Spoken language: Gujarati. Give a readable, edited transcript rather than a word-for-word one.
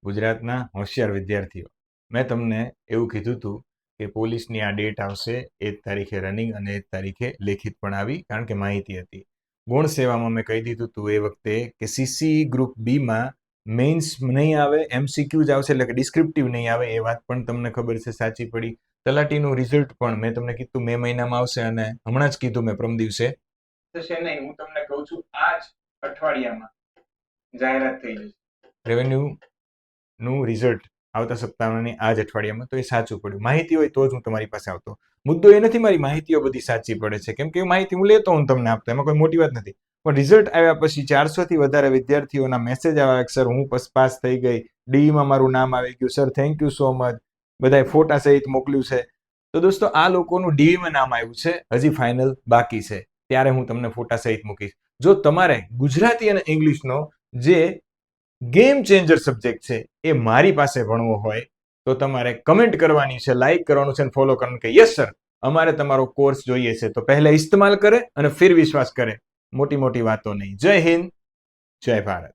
ગુજરાતના હોશિયાર વિદ્યાર્થીઓ, મેં તમને એવું કીધું હતું કે પોલીસની આ ડેટ આવશે, એ જ તારીખે રનિંગ અને એ જ તારીખે લેખિત પણ આવી, કારણ કે માહિતી હતી. ગુણ સેવામાં મેં કહી દીધું હતું એ વખતે કે સીસી ગ્રુપ બીમાં મેઇન્સ નહીં આવે, MCQ જ આવશે, એટલે કે ડિસ્ક્રિપ્ટિવ નહીં આવે. એ વાત પણ તમને ખબર છે, સાચી પડી. તલાટીનું રિઝલ્ટ પણ મેં તમને કીધું મે મહિનામાં આવશે, અને હમણાં જ કીધું મેં પરમ દિવસે થશે નહીં. હું તમને કહું છું આ જ અઠવાડિયામાં જાહેરાત થઈ જશે રેવન્યુ નું રિઝલ્ટ આવતા સપ્તાહની આ જ અઠવાડિયામાં. તો એ સાચું પડ્યું. માહિતી હોય તો જ હું તમારી પાસે આવતો. મુદ્દો એ નથી મારી માહિતીઓ બધી સાચી પડે છે, કેમ કે માહિતી હું લેતો હું તમને આપતો, એમાં કોઈ મોટી વાત નથી. પણ રિઝલ્ટ આવ્યા પછી 400 થી વધારે વિદ્યાર્થીઓના મેસેજ આવ્યા કે સર હું પાસ થઈ ગઈ, ડીમાં મારું નામ આવી ગયું, sir thank you so much, બધાએ ફોટા સહિત મોકલ્યું છે. તો દોસ્તો આ લોકોનું ડીમાં નામ આવ્યું છે, હજી ફાઇનલ બાકી છે, ત્યારે હું તમને ફોટા સહિત મૂકીશ. જો તમારે ગુજરાતી અને ઇંગ્લિશનો જે ગેમ ચેન્જર સબ્જેક્ટ છે એ મારી પાસે ભણવો હોય તો તમારે કમેન્ટ કરવાની છે, લાઈક કરવાનું છે અને ફોલો કરવાનું કે યસ સર અમારે તમારો કોર્સ જોઈએ છે. તો પહેલા ઇસ્તેમાલ કરે અને ફિર વિશ્વાસ કરે, મોટી મોટી વાતો નહીં. જય હિન્દ, જય ભારત.